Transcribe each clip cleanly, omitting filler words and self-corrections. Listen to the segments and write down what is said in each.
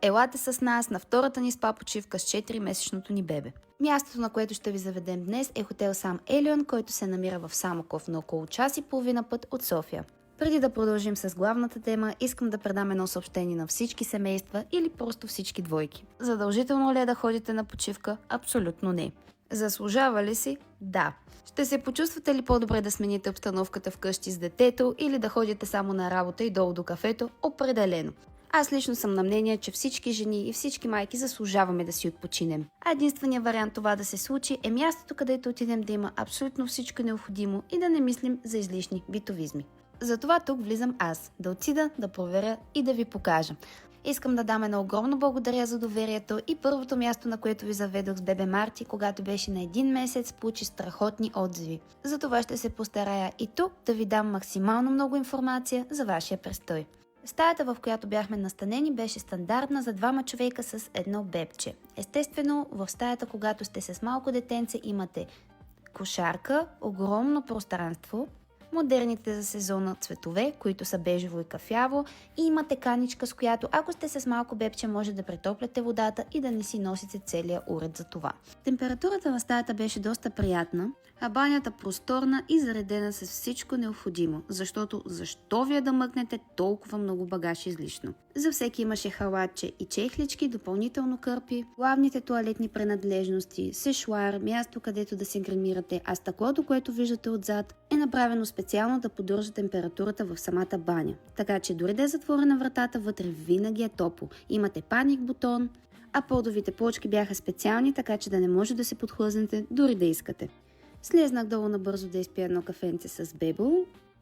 Елате с нас на втората ни спа почивка с 4-месечното ни бебе. Мястото, на което ще ви заведем днес, е хотел Сам Елион, който се намира в Самоков на около час и половина път от София. Преди да продължим с главната тема, искам да предам едно съобщение на всички семейства или просто всички двойки. Задължително ли е да ходите на почивка? Абсолютно не. Заслужава ли си? Да. Ще се почувствате ли по-добре да смените обстановката вкъщи с детето или да ходите само на работа и долу до кафето? Определено. Аз лично съм на мнение, че всички жени и всички майки заслужаваме да си отпочинем. А единственият вариант това да се случи е мястото, където отидем да има абсолютно всичко необходимо и да не мислим за излишни битовизми. Затова тук влизам аз, да отида, да проверя и да ви покажа. Искам да дам едно огромно благодаря за доверието и първото място, на което ви заведох с бебе Марти, когато беше на 1 месец, получи страхотни отзиви. Затова ще се постарая и тук да ви дам максимално много информация за вашия престой. Стаята, в която бяхме настанени, беше стандартна за 2 човека с едно бебче. Естествено, в стаята, когато сте с малко детенце, имате кошарка, огромно пространство, модерните за сезона цветове, които са бежево и кафяво, и имате каничка, с която ако сте с малко бебче, може да претопляте водата и да не си носите целия уред за това. Температурата на стаята беше доста приятна, а банята просторна и заредена с всичко необходимо, защото защо ви е да мъкнете толкова много багаж излишно? За всеки имаше халатче и чехлички, допълнително кърпи, главните тоалетни принадлежности, сешуар, място където да се гримирате, а стъклото, което виждате отзад, е направено специално да поддържа температурата в самата баня. Така че дори да е затворена вратата, вътре винаги е топло. Имате паник бутон, а подовите плочки бяха специални, така че да не може да се подхлъзнете, дори да искате. Слезнах долу набързо да изпия едно кафенце с бебо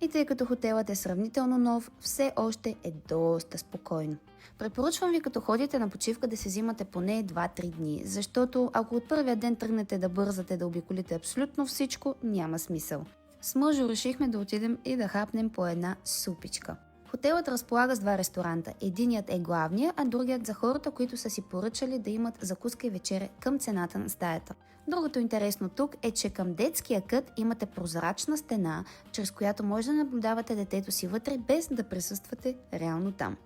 и тъй като хотелът е сравнително нов, все още е доста спокойно. Препоръчвам ви, като ходите на почивка, да се взимате поне 2-3 дни, защото ако от първия ден тръгнете да бързате да обиколите абсолютно всичко, няма смисъл. С мъжо решихме да отидем и да хапнем по една супичка. Хотелът разполага с 2 ресторанта. Единият е главния, а другият за хората, които са си поръчали да имат закуска и вечеря към цената на стаята. Другото интересно тук е, че към детския кът имате прозрачна стена, чрез която може да наблюдавате детето си вътре, без да присъствате реално там.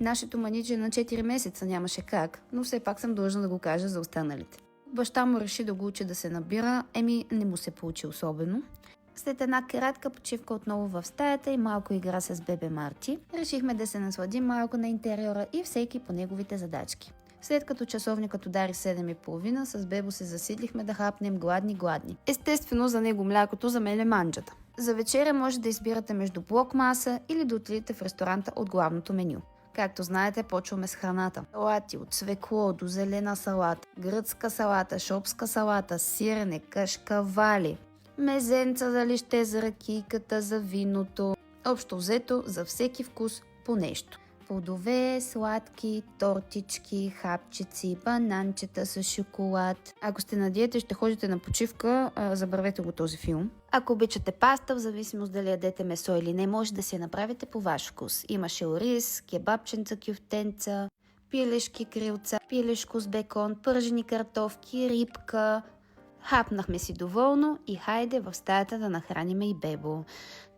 Нашето маниче на 4 месеца нямаше как, но все пак съм длъжна да го кажа за останалите. Баща му реши да го учи да се набира, не му се получи особено. След една кратка почивка отново в стаята и малко игра с бебе Марти, решихме да се насладим малко на интериора и всеки по неговите задачки. След като часовникът удари 7:30, с бебо се засидлихме да хапнем гладни. Естествено за него млякото, за мен е манджата. За вечеря може да избирате между блок маса или да отидете в ресторанта от главното меню. Както знаете, почваме с храната. Салати от свекло до зелена салата, гръцка салата, шопска салата, сирене, кашкавали, мезенца за лище, за ракийката, за виното. Общо взето за всеки вкус по нещо. Плодове, сладки, тортички, хапчици, бананчета с шоколад. Ако сте на диета и ще ходите на почивка, забравете го този филм. Ако обичате паста, в зависимост дали ядете месо или не, може да си я направите по ваш вкус. Имаше ориз, кебабченца, кюфтенца, пилешки крилца, пилешко с бекон, пържени картофки, рибка. Хапнахме си доволно и хайде в стаята да нахраниме и бебо.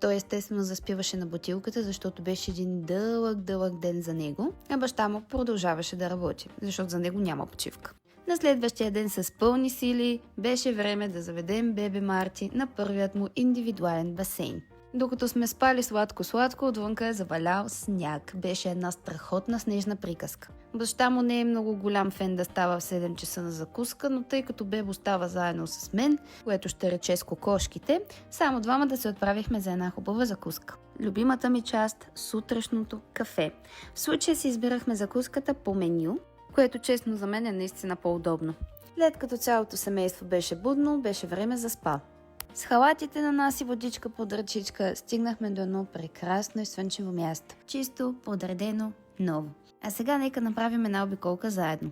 Той естествено заспиваше на бутилката, защото беше един дълъг ден за него, а баща му продължаваше да работи, защото за него няма почивка. На следващия ден с пълни сили беше време да заведем бебе Марти на първият му индивидуален басейн. Докато сме спали сладко, отвънка е завалял сняг. Беше една страхотна снежна приказка. Баща му не е много голям фен да става в 7 часа на закуска, но тъй като бебо става заедно с мен, което ще рече с кокошките, само двама да се отправихме за една хубава закуска. Любимата ми част – сутрешното кафе. В случая си избирахме закуската по меню, което честно за мен е наистина по-удобно. След като цялото семейство беше будно, беше време за спа. С халатите на нас и водичка под ръчичка стигнахме до едно прекрасно и слънчево място. Чисто, подредено, ново. А сега нека направим една обиколка заедно.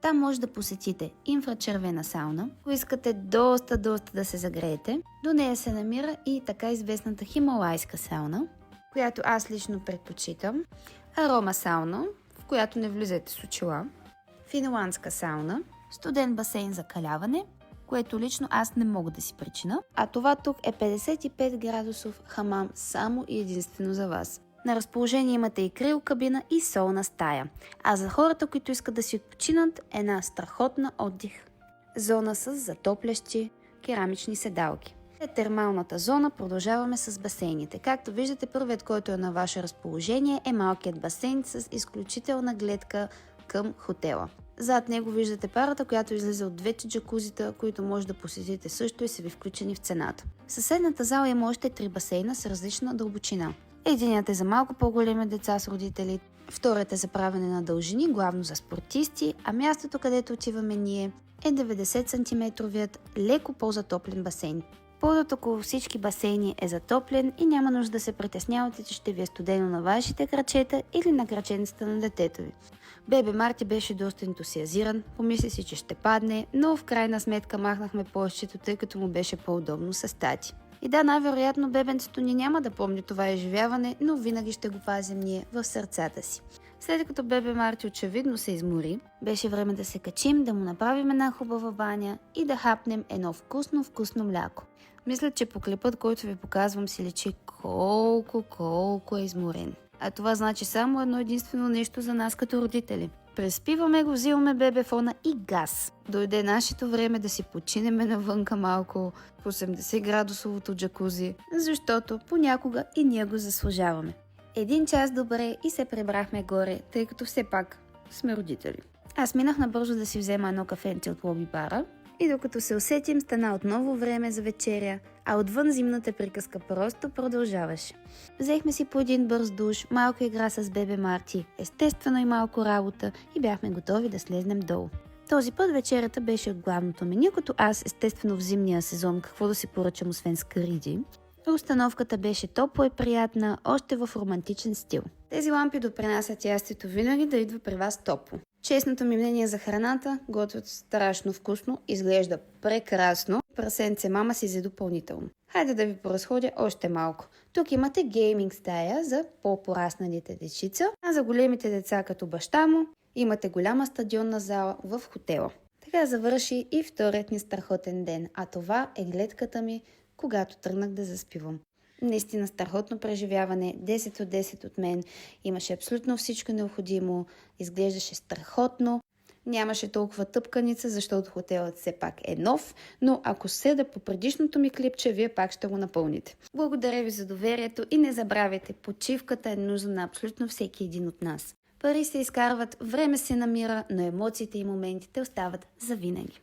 Там може да посетите инфрачервена сауна, ако искате доста да се загреете. До нея се намира и така известната хималайска сауна, която аз лично предпочитам. Арома сауна, в която не влизайте с очила. Финландска сауна, студен басейн за каляване, което лично аз не мога да си причина. А това тук е 55 градусов хамам само и единствено за вас. На разположение имате и криокабина и солна стая. А за хората, които искат да си отпочинат, една страхотна отдих зона с затоплящи керамични седалки. След термалната зона продължаваме с басейните. Както виждате, първият, който е на ваше разположение, е малкият басейн с изключителна гледка към хотела. Зад него виждате парата, която излиза от двете джакузита, които може да посетите също и са ви включени в цената. В съседната зала има още 3 басейна с различна дълбочина. Единият е за малко по-големи деца с родители, вторият е за правене на дължини, главно за спортисти, а мястото, където отиваме ние, е 90 см леко по-затоплен басейн. Подът около всички басейни е затоплен и няма нужда да се притеснявате, че ще ви е студено на вашите крачета или на краченцата на детето ви. Бебе Марти беше доста ентусиазиран, помисли си, че ще падне, но в крайна сметка махнахме площето, тъй като му беше по-удобно с тати. И да, най-вероятно бебенцето ни няма да помни това изживяване, но винаги ще го пазим ние в сърцата си. След като бебе Марти очевидно се измори, беше време да се качим, да му направим една хубава баня и да хапнем едно вкусно мляко. Мисля, че по клипът, който ви показвам, си личи колко е изморен. А това значи само едно единствено нещо за нас като родители. Преспиваме го, взимаме бебе фона и газ. Дойде нашето време да си починеме навънка малко в 80 градусовото джакузи, защото понякога и ние го заслужаваме. 1 час добре и се прибрахме горе, тъй като все пак сме родители. Аз минах набързо да си взема едно кафенце от лоби бара и докато се усетим, стана отново време за вечеря, а отвън зимната приказка просто продължаваше. Взехме си по един бърз душ, малко игра с бебе Марти, естествено и малко работа и бяхме готови да слезнем долу. Този път вечерята беше от главното меню, като аз естествено в зимния сезон какво да си поръчам освен скариди. Установката беше топла и приятна, още в романтичен стил. Тези лампи допринасят ястието винаги да идва при вас топло. Честното ми мнение за храната, готвят страшно вкусно, изглежда прекрасно. Прасенце мама си взе допълнително. Хайде да ви поразходя още малко. Тук имате гейминг стая за по-порасналите дечица, а за големите деца като баща му имате голяма стадионна зала в хотела. Така завърши и вторият ни страхотен ден, а това е гледката ми, когато тръгнах да заспивам. Наистина страхотно преживяване, 10 от 10 от мен, имаше абсолютно всичко необходимо, изглеждаше страхотно, нямаше толкова тъпканица, защото хотелът все пак е нов, но ако седа по предишното ми клипче, вие пак ще го напълните. Благодаря ви за доверието и не забравяйте, почивката е нужна на абсолютно всеки един от нас. Пари се изкарват, време се намира, но емоциите и моментите остават завинаги.